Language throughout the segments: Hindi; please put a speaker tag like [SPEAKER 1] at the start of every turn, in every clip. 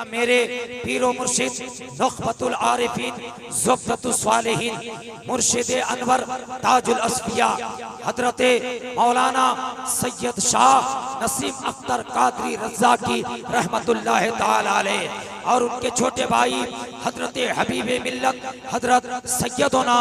[SPEAKER 1] मेरे पीरो मुर्शिद नुखबतुल आरिफीन ज़ुब्दतुस सालिहीन मुर्शिद अनवर ताजुल अस्फिया हजरत मौलाना सैयद शाह नसीम अख्तर कादरी रज़ाकी रहमतुल्लाह ताला अलैह और उनके छोटे भाई हजरत हबीबे मिल्लत हजरत सैयदोना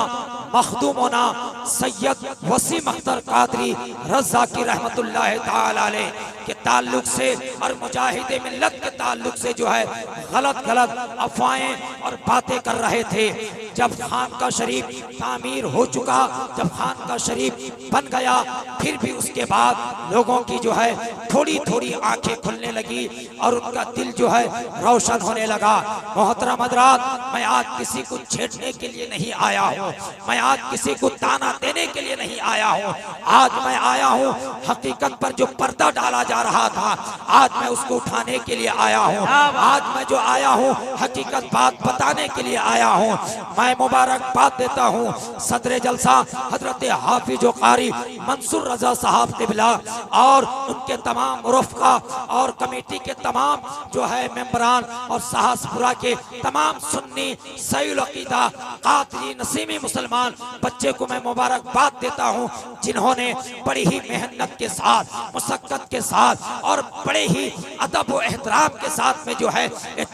[SPEAKER 1] मखदूमोना सैयद वसीम अख्तर कादरी रज़ाकी रहमतुल्लाह ताला अलैह के ताल्लुक से और मुजाहिदे मिल्लत के ताल्लुक से जो है गलत गलत अफवाहें और बातें कर रहे थे। जब खानका शरीफ तामीर हो चुका, जब खानका शरीफ बन गया, फिर भी उसके बाद लोगों की जो है थोड़ी थोड़ी आंखें खुलने लगी और उनका दिल जो है रोशन होने लगा। मोहतरम हज़रात, मैं आज किसी को छेड़ने के लिए नहीं आया हूँ, मैं आज किसी को ताना देने के लिए नहीं आया हूँ। आज मैं आया हूँ हकीकत पर जो पर्दा डाला जा रहा था, आज मैं उसको उठाने के लिए आया हूँ। आज मैं जो आया हूँ हकीकत बात बताने के लिए आया हूँ। मैं मुबारकबाद देता हूँ सदर जलसा हजरत हाफिज कारी मंसूर रजा साहब क़िबला और उनके तमाम रफ़क़ा और कमेटी के तमाम जो है मेंबरान और साहसपुरा के तमाम सुन्नी सहील अक़ीदा कादरी नसीमी मुसलमान बच्चे को मैं मुबारकबाद देता हूँ, जिन्होंने बड़ी ही मेहनत के साथ, मुशक्क़त के साथ और बड़े ही अदब व एहतराम के साथ में जो है ये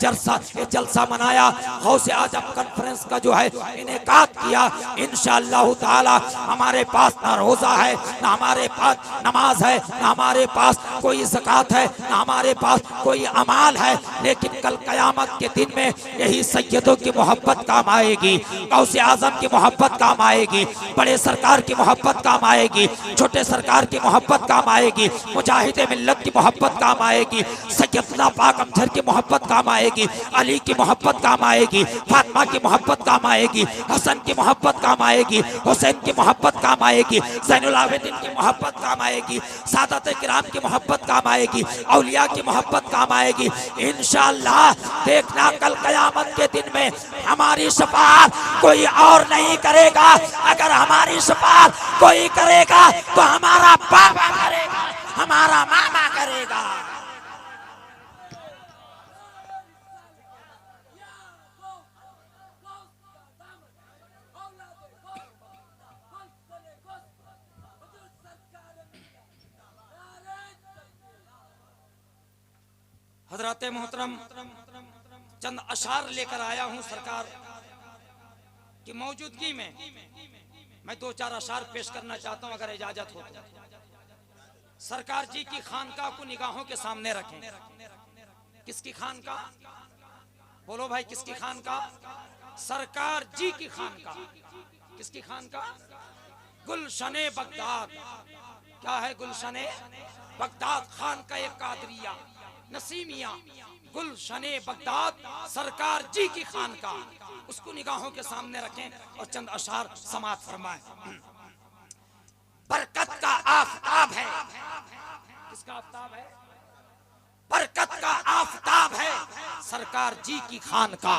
[SPEAKER 1] जलसा मनाया। गौसे आज़म कॉन्फ्रेंस का जो है इनेकाद किया। इंशाअल्लाह ताला हमारे पास ना रोज़ा है, ना हमारे पास नमाज है, ना हमारे पास कोई ज़कात है, ना हमारे पास कोई अमाल है, लेकिन कल क़यामत के दिन में यही सैयदों की मोहब्बत काम आएगी, गौसे आज़म की मोहब्बत काम आएगी, बड़े सरकार की मोहब्बत काम आएगी, छोटे सरकार की मोहब्बत काम आएगी, मुजाहिदे मिल्लत की मोहब्बत काम आएगी, सैयदना पाक अमजद की मोहब्बत काम आएगी, अली की मोहब्बत काम आएगी, फातिमा की मोहब्बत काम आएगी, हसन की मोहब्बत काम आएगी, हुसैन की मोहब्बत काम आएगी, ज़ैनुल आबिदीन की मोहब्बत काम आएगी, सादत किराम की मोहब्बत काम आएगी, औलिया की मोहब्बत काम आएगी। इंशाअल्लाह देखना कल क़यामत के दिन में हमारी शफाअत कोई और नहीं करेगा। अगर हमारी शफाअत कोई करेगा तो हमारा बाबा करेगा, हमारा मामा करेगा। हजरत मोहतरम चंद अशार लेकर आया हूं सरकार की मौजूदगी में। मैं दो चार अशार पेश करना चाहता हूं अगर इजाजत हो तो। सरकार जी की खानका को निगाहों के सामने रखें। किसकी खानका? बोलो भाई, किसकी खानका? सरकार जी की खानका। किसकी खानका? गुलशने बगदाद। क्या है गुलशने बगदाद? खानका एक कादरिया नसीमिया गुलशने बगदाद सरकार जी की खानका, उसको निगाहों के सामने रखें और चंद अशार समात फरमाएं। बरकत का आफताब है। किसका आफताब है? बरकत का आफताब है सरकार जी की खानका।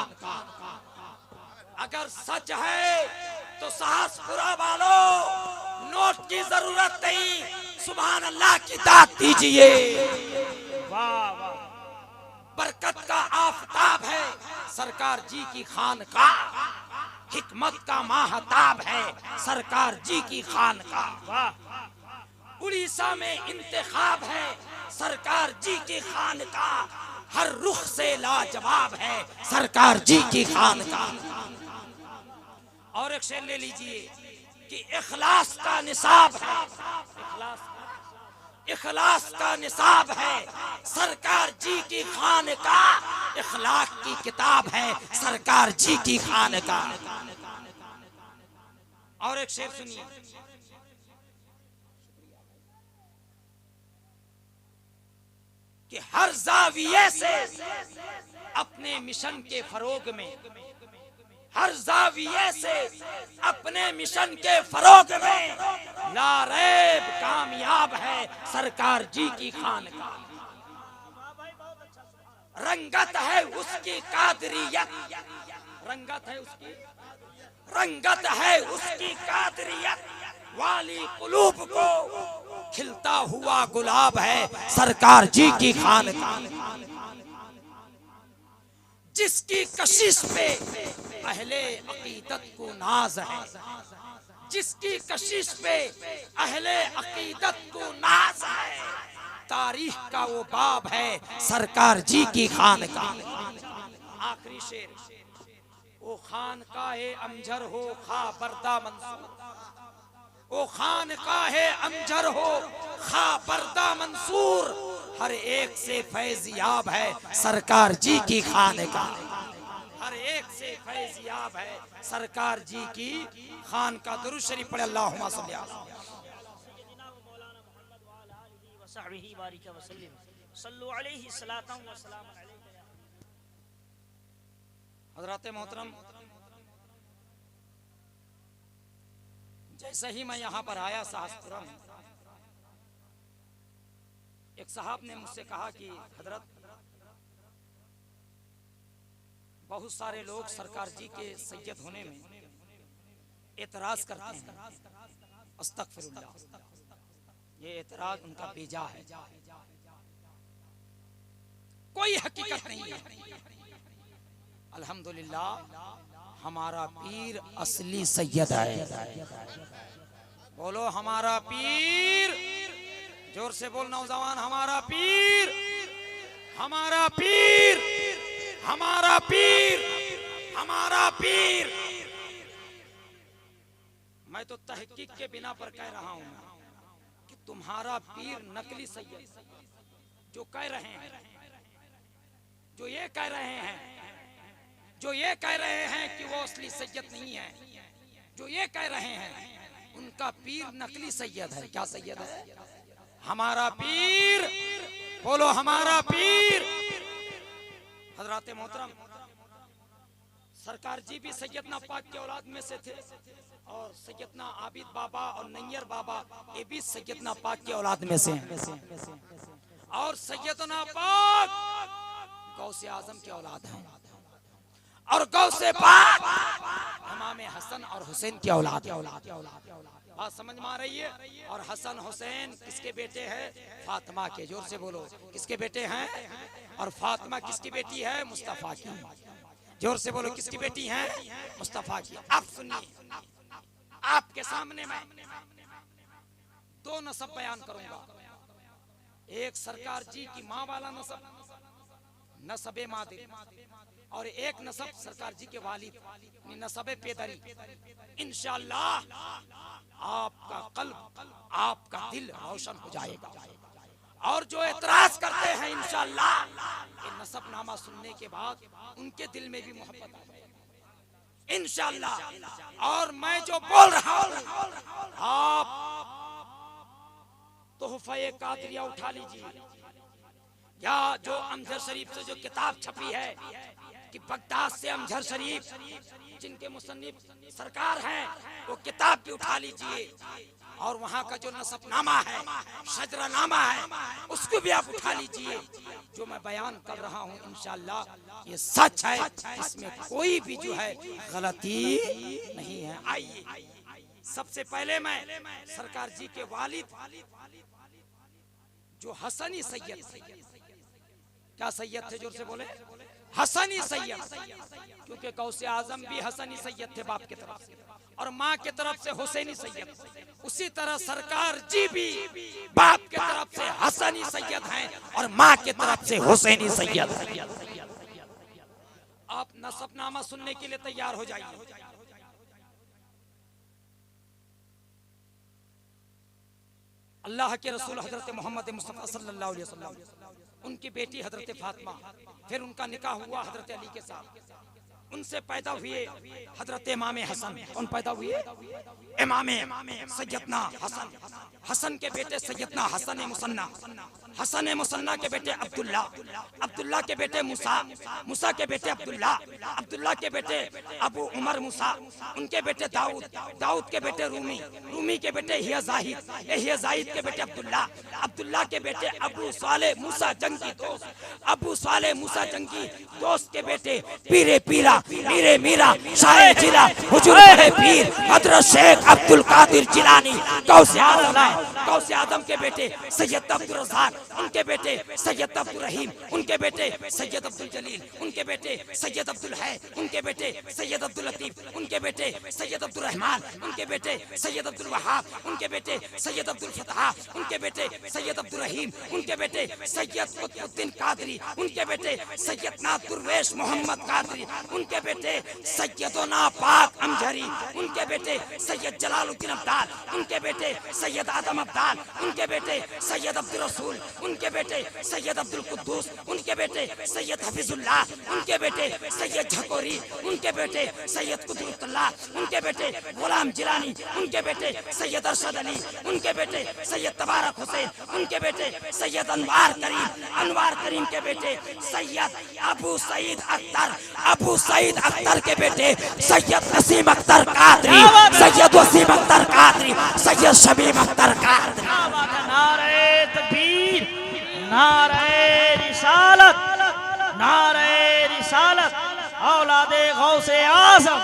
[SPEAKER 1] अगर सच है तो साहसपुरा वालों नोट की जरूरत नहीं, सुभान अल्लाह की दात दीजिए। वाह वाह। बरकत का आफताब है सरकार जी की खानका, हिकमत का माहताब है सरकार जी की खानका। उड़ीसा में इंतखाब है सरकार जी की खानका, हर रुख से लाजवाब है सरकार जी की खानका। और एक शेर ले लीजिए कि इखलास का निसाब है, इखलास का निसाब है सरकार जी की खानका, इखलाक की किताब है सरकार जी की खानका। और एक शेर सुनिए कि हर जाविये से अपने मिशन के फरोग में, हर जाविये से अपने मिशन के फरोग में लारैब कामयाब है सरकार जी की खानका। रंगत है उसकी कादरियत, रंगत है उसकी, रंगत है उसकी कादरियत, वाली कुलूब को खिलता हुआ गुलाब है सरकार जी की खानका। जिसकी कशिश पे अहले अकीदत को नाज है, जिसकी कशिश पे अहले अकीदत को नाज है, तारीख का वो बाब है सरकार जी की खान का। आखिरी शेर, ओ खान का है अमजर हो खा बरदा मंसूर, ओ खान का है अमजर हो खा बरदा मंसूर, हर एक से फैज़याब है सरकार जी की खान का, हर एक से फैज़याब है सरकार जी की खान का। दुरूद शरीफ पढ़े अल्लाहुम्मा सल्ली अला हज़रत मोहतरम। जैसे ही मैं यहाँ पर आया शाहपुरा में, एक साहब ने मुझसे कहा कि हजरत बहुत सारे लोग सरकार जी के सैयद होने में एतराज करते हैं, अस्तगफिरुल्लाह, ये एतराज उनका बेजा है, कोई हकीकत नहीं है। अल्हम्दुलिल्लाह हमारा पीर असली सैयद है। बोलो हमारा पीर, जोर से बोल नौजवान, हमारा पीर, हमारा पीर, हमारा पीर, हमारा पीर। मैं तो तहकीक के बिना पर कह रहा हूं कि तुम्हारा पीर नकली सैयद, जो कह रहे हैं, जो ये कह रहे हैं, जो ये कह रहे हैं कि वो असली सैयद नहीं है, जो ये कह रहे हैं उनका पीर नकली सैयद है। क्या सैयद है? हमारा पीर। बोलो हमारा पीर। हजरत मोहतरम, सरकार जी भी सैयदना पाक के औलाद में से थे, और सैयदना आबिद बाबा और नैयर बाबा ये भी सैयदना पाक के औलाद में से हैं, और सैयदना पाक गौसे आजम के औलाद हैं, और गौसे पाक इमाम हसन और हुसैन की औलाद। बात समझ में आ रही है? और हसन हुसैन किसके बेटे हैं? फातिमा के। जोर से बोलो, किसके बेटे हैं? और फातिमा किसकी बेटी है? मुस्तफा की। जोर से बोलो, किसकी बेटी है? मुस्तफा की। अब सुनिए, आपके सामने मैं दो नसब बयान करूंगा। एक सरकार जी की माँ वाला नसब, नसबे मादे, और एक नसब सरकार जी के वालिद, नसबे पेदरी। इंशाअल्लाह आपका कल्ब, आपका दिल रोशन हो जाएगा। और जो एतराज करते हैं इंशाअल्लाह ये नसबनामा सुनने के बाद उनके दिल में भी मोहब्बत आ जाएगी इंशाअल्लाह। और मैं जो बोल रहा हूँ, आप तोहफा कादरिया उठा लीजिए, या जो अमजर शरीफ से जो किताब छपी है कि बगदाद से अमजर शरीफ, जिनके मुसन्निफ सरकार हैं, वो किताब भी उठा लीजिए, और वहाँ का जो नसबनामा है, शजरानामा है, उसको भी आप उठा लीजिए। जो मैं बयान कर रहा हूँ इंशाअल्लाह ये सच है, इसमें कोई भी जो है गलती नहीं है। आइए, सबसे पहले मैं सरकार जी के वालिद जो हसनी सैयद, क्या सैयद थे? जोर से बोले, हसनी सैयद, क्योंकि गौसे आजम भी हसनी सैयद थे बाप की तरफ से, और माँ के तरफ से हुसैनी सैयद। उसी तरह सरकार जी भी बाप के तरफ से हसनी सैयद हैं और माँ के तरफ से हुसैनी सैयद हैं। आप नसबनामा सुनने के लिए तैयार हो जाइए। अल्लाह के रसूल हजरत मोहम्मद मुस्तफा सल्लल्लाहु अलैहि वसल्लम, उनकी बेटी हजरत फातिमा, फिर उनका निकाह हुआ हजरत अली के साथ। उनसे पैदा हुए हजरत इमाम हसन। कौन पैदा हुए? इमाम सैयदना हसन। हसन के बेटे सैयदना हसन मुसन्ना, हसन मुसन्ना के बेटे अब्दुल्ला, अब्दुल्ला के बेटे मूसा, मूसा के बेटे अब्दुल्ला, अब्दुल्ला के बेटे अबू उमर मूसा, उनके बेटे दाऊद, दाऊद के बेटे रूमी, रूमी के बेटे हिया जाहिद, हिया जाहिद के बेटे अब्दुल्ला, अब्दुल्ला के बेटे अबू साले मूसा जंगी दोस्त, अबू साले मूसा जंगी दोस्त के बेटे पीरे पीरा पीरा मीरे मीरा शाह जिला हुजूर बड़े पीर हजरत शेख अब्दुल कादिर जिलानी गौसे आजम के बेटे सैयद अब्दुल रज़ाक, उनके बेटे सैयद अब्दुल रहीम, उनके बेटे सैयद अब्दुल जलील, उनके बेटे सैयद अब्दुल है, उनके बेटे सैयद अब्दुल लतीफ, उनके बेटे सैयद अब्दुल रहमान, उनके बेटे सैयद अब्दुल वहाब, उनके बेटे सैयद अब्दुल फतह, उनके बेटे सैयद अब्दुल रहीम, उनके बेटे सैयद कुतुबुद्दीन कादरी, उनके बेटे सैयद दुर्वेश मोहम्मद कादरी, उनके बेटे सैयदना पाक अमजरी, उनके बेटे सैयद जलालुद्दीन अब्दाल, उनके बेटे सैयद आदम अब्दाल, उनके बेटे सैयद अब्दुल रसूल, उनके बेटे सैयद अब्दुल कुद्दूस, उनके बेटे सैयद हफीजुल्लाह, उनके बेटे सैयद झकोरी, उनके बेटे सैयद कुदरतुल्लाह, उनके बेटे गुलाम जिलानी, उनके बेटे सैयद अरशद अली, उनके बेटे सैयद तबारक हुसैन, उनके बेटे सैयद अनवार करीम के बेटे सैयद अबू सईद अख्तर के बेटे सैयद नसीम अख्तर कादरी, सैयद वसीम अख्तर कादरी, सैयद शमीम अख्तर कादरी।
[SPEAKER 2] नारे तकबीर, नारे रिसालत, नारे रिसालत, औलादे गौसे आज़म।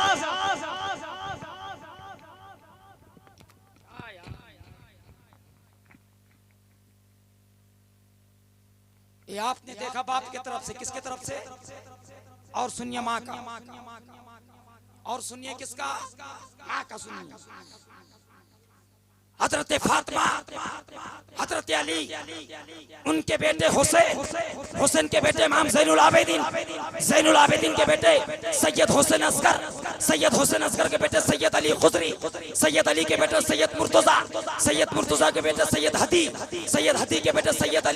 [SPEAKER 1] ये आपने देखा बाप की तरफ से, किसके तरफ से? और सुनिए माँ का, और सुनिए किसका? माँ का सुनिए। हजरत फातिमा, हजरत अली, उनके बेटे हुसैन के बेटे इमाम ज़ैनुल आबिदीन के बेटे सैयद हुसैन असगर के बेटे सैयद अली खुदरी, सैयद अली के बेटे सैयद मुर्तज़ा के बेटे सैयद हदी के बेटे सैयद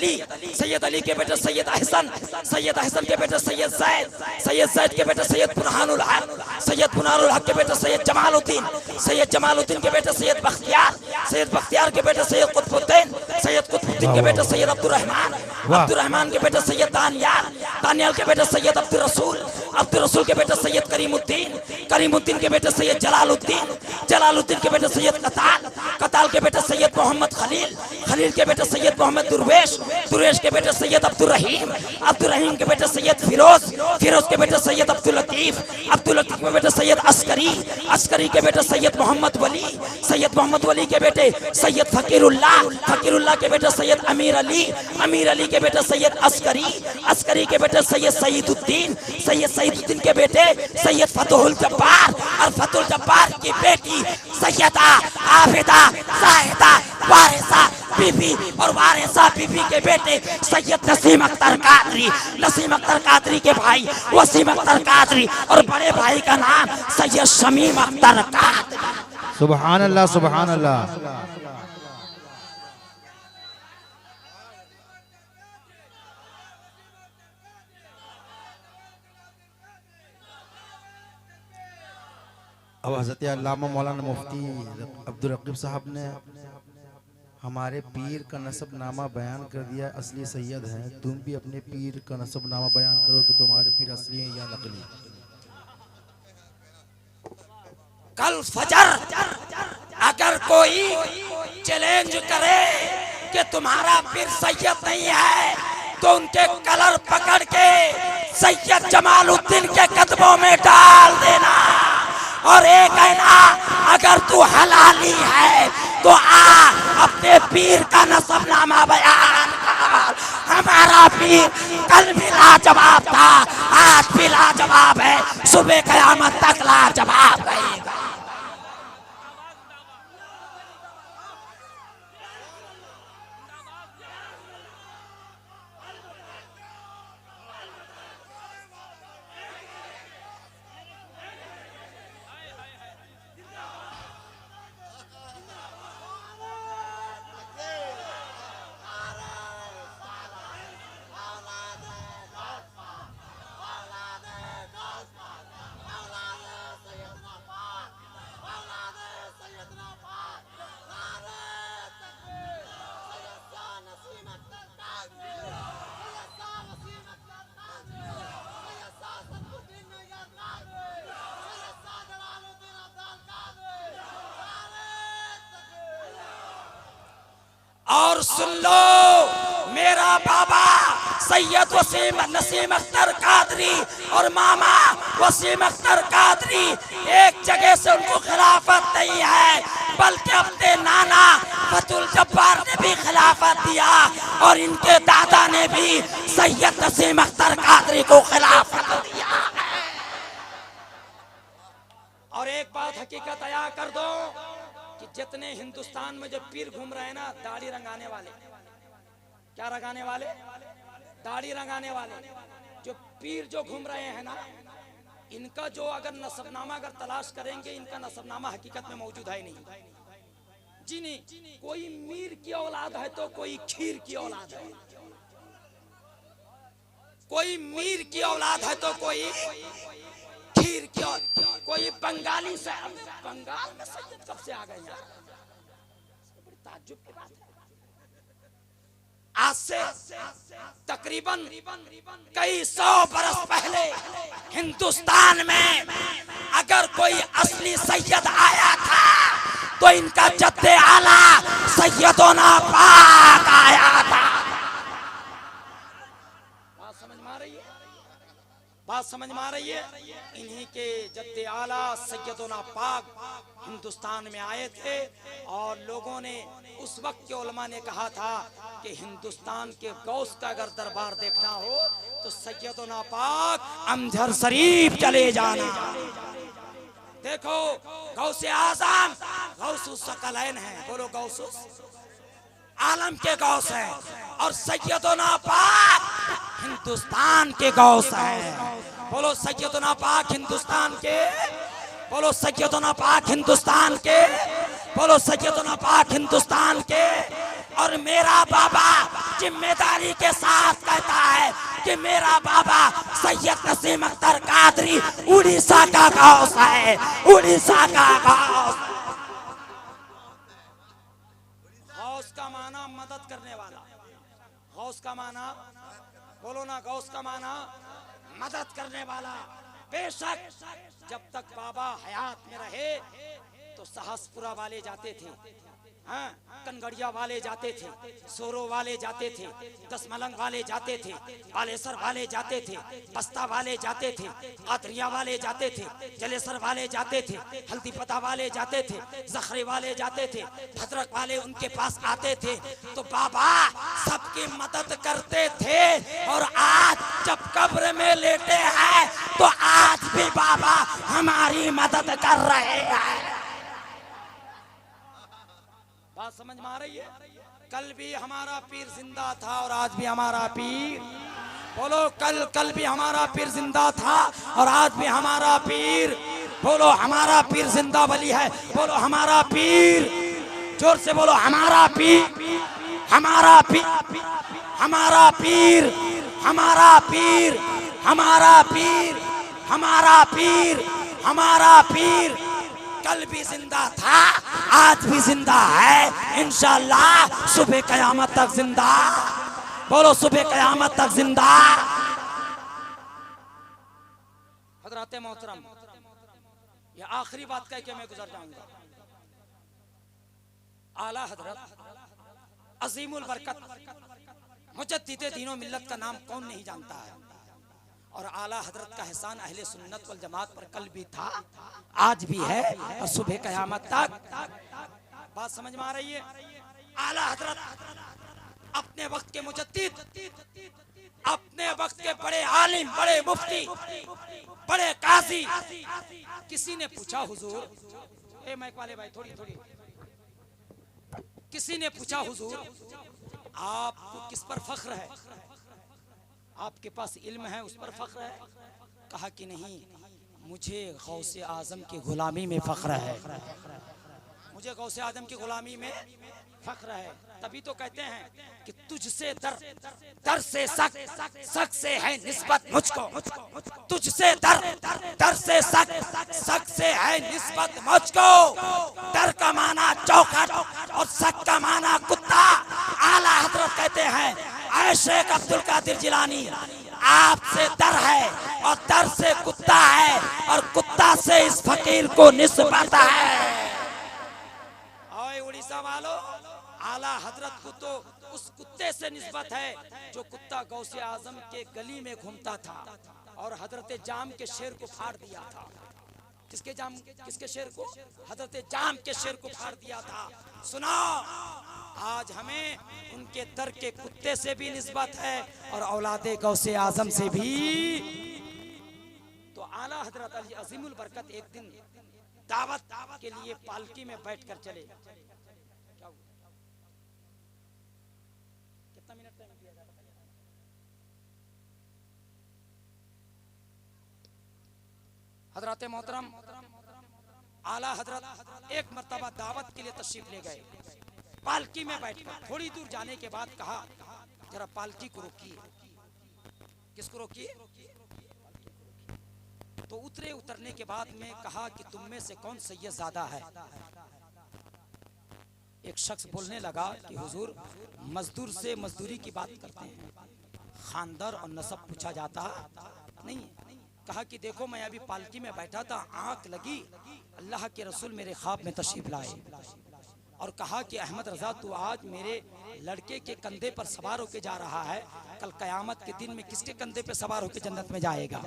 [SPEAKER 1] अली के बेटे सैयद अहसन के बेटे सैयद ज़ैद के बेटे सैयद बुरहानुल हक के बेटे सैयद जमालुद्दीन के बेटे सैयद बख्तियार के बेटे सैयद कुतुबुद्दीन के बेटे सैयद अब्दुल रहमान के बेटे सैयद दानियाल के बेटे सैयद अब्दुल रसूल के बेटे सैयद करीमुद्दीन के बेटे सैयद जलालुद्दीन के बेटे सैयद कताल के बेटे सैयद मोहम्मद खलील के बेटे सैयद मोहम्मद दुर्वेश के बेटे सैयद अब्दुल रहीम के बेटे सैयद फिरोज के बेटे सैयद अब्दुल लतीफ के बेटे सैयद अस्करी के बेटे सैयद मोहम्मद वली के बेटे सैयद फकीरुल्लाह के बेटे सैयद अमीर अली के बेटे सैयद अस्करी के बेटे सैयद सईदुद्दीन के बेटे सैयद फतहुल जब्बार की बेटी सैयदा आबिदा जाहिदा वारिसा बीबी और वारिसा बीबी के बेटे सैयद नसीम अख्तर कादरी के भाई वसीम अख्तर कादरी और बड़े भाई का नाम सैयद शमीम अख्तर कादरी।
[SPEAKER 3] सुभान अल्लाह, सुभान अल्लाह। अब हज़रत अल्लामा मौलाना मुफ्ती अब्दुल रकीब साहब ने हमारे पीर का नसबनामा बयान कर दिया। असली सैयद हैं, तुम भी अपने पीर का नसबनामा बयान करो कि तुम्हारे पीर असली हैं या नकली।
[SPEAKER 1] कल फजर अगर कोई चैलेंज करे कि तुम्हारा पीर सैयद नहीं है तो उनके कलर पकड़ के सैयद जमालुद्दीन के कदमों में डाल देना और एक कहना अगर तू हलाली है तो आ अपने पीर का नसबनामा बयान कर। हमारा पीर कल भी लाजवाब था, आज भी लाजवाब है, सुबह क़यामत तक लाजवाब रहेगा। और सुन लो मेरा बाबा सैयद वसीम नसीम अख्तर कादरी और मामा वसीम अख्तर कादरी एक जगह से उनको खिलाफत नहीं है, बल्कि अपने नाना फतुल जब्बार ने भी खिलाफत दिया और इनके दादा ने भी सैयद वसीम अख्तर कादरी को खिलाफत दिया है। और एक बात हकीकत अया कर दो कि जितने हिंदुस्तान में जो पीर घूम रहे हैं ना, दाढ़ी रंगाने वाले, क्या रंगाने वाले, दाढ़ी रंगाने वाले, जो पीर जो घूम रहे हैं ना, इनका जो अगर नसबनामा अगर तलाश करेंगे, इनका नसबनामा हकीकत में मौजूद है नहीं जी, नहीं। कोई मीर की औलाद है तो कोई खीर की औलाद है, कोई मीर की औलाद है तो कोई खीर की औलाद, कोई बंगाली से, बंगाल में सैयद कब से आ गए यार, बड़ी ताज्जुब की बात है। आज से तकरीबन कई 100 बरस पहले हिंदुस्तान में अगर कोई असली सैयद आया था तो इनका जद्दे आला सैयदोना पाक आया था। बात समझ में आ रही है, बात समझ में आ रही है। इन्हीं के जद्दे आला सैयदोना पाक हिंदुस्तान में आए थे और लोगों ने, उस वक्त के उलमा ने कहा था कि हिंदुस्तान के गौस का अगर दरबार देखना हो तो सैयदोना पाक अमजर शरीफ चले जाना। देखो गौसे आजम गौसुस सकलैन है, बोलो गौसुस आलम के गौस है, और सैयदोना पाक हिंदुस्तान के गौस है। बोलो सैयदोना पाक हिंदुस्तान के, बोलो सैयदोना पाक हिंदुस्तान के, बोलो सैयदोना पाक हिंदुस्तान के। और मेरा बाबा जिम्मेदारी के साथ कहता है कि मेरा बाबा सैयद वसीम अख्तर कादरी उड़ीसा का गौस है, उड़ीसा का गौस। गौस का माना मदद करने वाला, गौस का माना, बोलो ना, गौस का माना मदद करने वाला। बेशक जब तक बाबा हयात में रहे तो सहसपुरा वाले जाते थे, हाँ, कनगड़िया वाले जाते थे, सोरो वाले जाते थे, दसमलंग वाले जाते थे, बालेसर वाले जाते थे, बस्ता वाले जाते थे, कादरिया वाले जाते थे, जलेसर वाले जाते थे, हल्दीपता वाले जाते थे, जखरे वाले जाते थे, भद्रक वाले उनके पास आते थे। तो बाबा सबकी मदद करते थे और आज जब कब्र में लेटे हैं तो आज भी बाबा हमारी मदद कर रहे हैं। बात समझ में आ रही है। कल भी हमारा पीर जिंदा था और आज भी हमारा पीर, बोलो कल भी हमारा पीर जिंदा था और आज भी हमारा पीर, बोलो हमारा पीर जिंदा वली है, बोलो हमारा पीर, जोर से बोलो हमारा पीर, हमारा पीर, हमारा पीर, हमारा पीर, हमारा पीर, हमारा पीर, हमारा पीर कल भी जिंदा था, आज भी जिंदा है, इंशाअल्लाह सुबह कयामत तक जिंदा, बोलो सुबह कयामत तक जिंदा। हजरत मोहतरम, ये आखिरी बात कह के मैं गुजर जाऊंगा। आला हजरत अजीमुल बरकत मुजद्दिदे दीनो मिल्लत का नाम कौन नहीं जानता है, और आला हजरत का एहसान अहले सुन्नत वल जमात पर कल भी था, आज भी है और सुबह कयामत तक। बात समझ में आ रही है। आला हजरत अपने वक्त के मुजद्दिद, अपने वक्त के बड़े आलिम, बड़े मुफ्ती, बड़े काजी। किसी ने पूछा हुजूर, ए माइक वाले भाई थोड़ी थोड़ी, किसी ने पूछा हुजूर आपको किस पर फख्र है, आपके पास इल्म है उस पर फख्र है? कहा कि नहीं, मुझे गौसे आजम की गुलामी में फख्र है, मुझे गौसे आजम की गुलामी में फख्र है। तभी तो कहते हैं कि तुझसे दर से सक से है निस्बत मुझको, तुझसे दर से सक से है निस्बत मुझको। दर का माना चौखट और सक का माना कुत्ता। आला हजरत कहते हैं ऐ शेख अब्दुल कादिर जिलानी, आपसे दर है और दर से कुत्ता है और कुत्ता से इस फकीर को निस्बत है। ओए उड़ीसा वालों, आला हजरत को तो उस कुत्ते से निस्बत है जो कुत्ता गौसे आजम के गली में घूमता था, और हजरत जाम के शेर को फाड़ दिया था। किसके शेर को? हजरत जाम के शेर को फाड़ दिया था। सुना, आज हमें उनके दर के कुत्ते से भी निस्बत है और औलादे गौसे आजम से भी। तो आला हजरत अली अजीमुल बरकत एक दिन दावत के लिए पालकी में बैठकर चले। क्या हुआ? कितना मिनट टाइम दिया जाता है? हजरत मोहतरम आला हजरत एक मर्तबा दावत के लिए तशरीफ ले गए। पालकी में बैठकर थोड़ी दूर जाने के बाद कहा, जरा पालकी को रोकिए। किसको रोकिए? तो उतरने के बाद में कहा कि तुम में से कौन सैयद ज़्यादा है? एक शख्स बोलने लगा कि हुजूर, मजदूर से मजदूरी की बात करते हैं, खानदार और नसब पूछा जाता नहीं। कहा कि देखो, मैं अभी पालकी में बैठा था, आंख लगी, अल्लाह के रसूल मेरे ख्वाब में तशरीफ लाए और कहा कि अहमद रजा, तू आज मेरे लड़के के कंधे पर सवार होके जा रहा है, कल कयामत के दिन में किसके कंधे पे सवार होके जन्नत में जाएगा?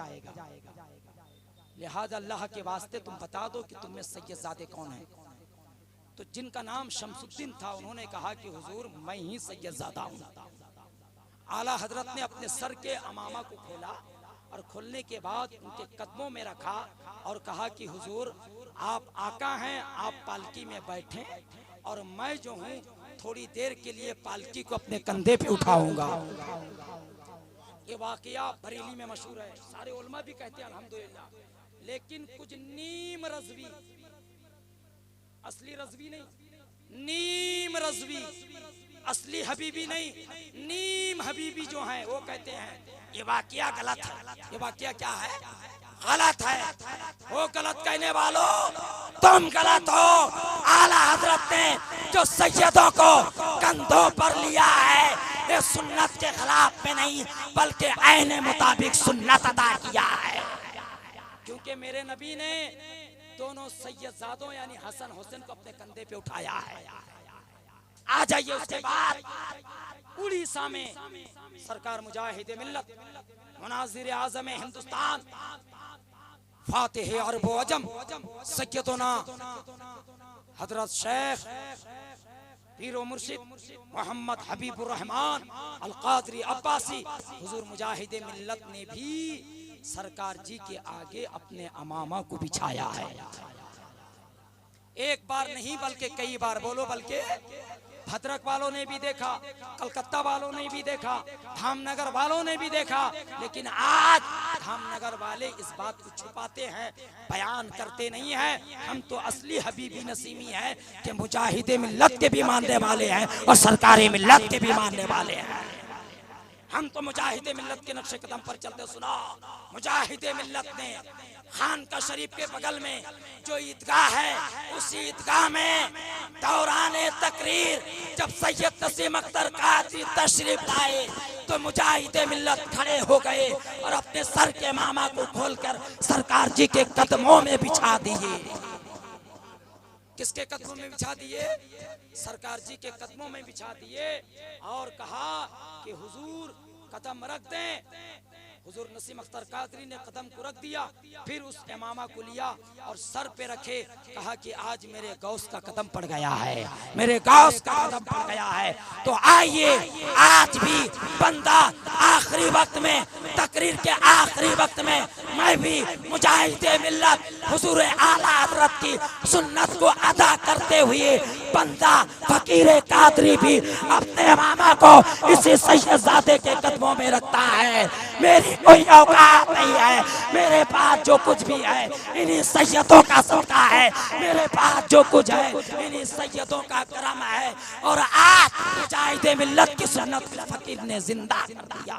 [SPEAKER 1] लिहाजा अल्लाह के वास्ते तुम बता दो कि तुम में सैयदजादे कौन है? तो जिनका नाम शमसुद्दीन था, उन्होंने कहा कि हुजूर, मैं ही सैयदजादा हूँ। आला हजरत ने अपने सर के अमामा को खोला और खोलने के बाद उनके कदमों में रखा और कहा कि हुजूर, आप आका हैं, आप पालकी में बैठे और मैं जो हूँ थोड़ी देर के लिए पालकी को अपने कंधे पे उठाऊंगा। ये वाकया बरेली में मशहूर है, सारे उलमा भी कहते हैं अल्हम्दुलिल्लाह। लेकिन कुछ नीम रज़वी, असली रज़वी नहीं, नीम रज़वी, असली हबीबी नहीं, नीम हबीबी जो हैं वो कहते हैं ये वाकया गलत है। ये वाकया क्या है? गलत है। वो गलत कहने वालों, तुम गलत हो। आला हजरत ने जो सैयदों को कंधों पर लिया है, ये सुन्नत के खिलाफ में नहीं बल्कि ऐने मुताबिक सुन्नत अदा किया है। क्योंकि मेरे नबी ने दोनों सैयदजादों यानी हसन हुसैन को अपने कंधे पे उठाया है। आ जाइए उसके बाद उड़ीसा में सरकार मुजाहिद मिल्लत, मुनाजिर आज़म हिंदुस्तान, फातिह अरब व अजम, सैयदना हजरत शेख पीर व मुर्शिद मोहम्मद हबीबुर रहमान अल कादरी अब्बासी हुजूर मुजाहिद मिल्लत ने भी सरकार जी के आगे अपने अमामा को बिछाया है। एक बार नहीं बल्कि कई बार, बोलो बल्कि भद्रक वालों ने भी देखा, कलकत्ता वालों ने भी देखा, धामनगर वालों ने भी देखा। लेकिन आज धामनगर वाले इस बात को छुपाते हैं, बयान करते नहीं हैं। हम तो असली हबीबी नसीमी हैं कि मुजाहिदे मिल्लत के भी मानने वाले हैं और सरकारी मिल्लत के भी मानने वाले हैं। हम तो मुजाहिदे मिल्लत के नक्शे कदम पर चलते। सुना, मुजाहिदे मिल्लत ने खानका शरीफ के बगल में जो ईदगाह है, उस ईदगाह में दौराने तकरीर जब सैयद नसीम अख्तर कादरी तशरीफ लाए तो मुजाहिदे मिल्लत खड़े हो गए और अपने सर के मामा को खोलकर सरकार जी के कदमों में बिछा दिए। किसके कदमों में बिछा दिए? सरकार जी के कदमों में बिछा दिए और कहा कि हुजूर कदम रख दें। हुजूर नसीम अख्तर कादरी ने कदम को रख दिया, फिर उस इमामा को लिया और सर पे रखे, कहा कि आज मेरे गौस का कदम पड़ गया है, मेरे गौस का कदम पड़ गया है। तो आइए आज भी बंदा आखिरी वक्त में, तकरीर के आखिरी वक्त में, मैं भी मुजाहिदे मिल्लत हुजूर आला हज़रत की सुन्नत को अदा करते हुए बंदा फकीर कादरी भी अपने इमामा को इसी सैयदजादे के कदमों में रखता है। मेरी कोई औकात नहीं है, मेरे पास जो कुछ भी है इन्हीं सैयदों का सदका है, मेरे पास जो कुछ है इन्हीं सैयदों का करम है। और आज मुजाहिदे मिल्लत की सुन्नत फकीर ने जिंदा कर दिया।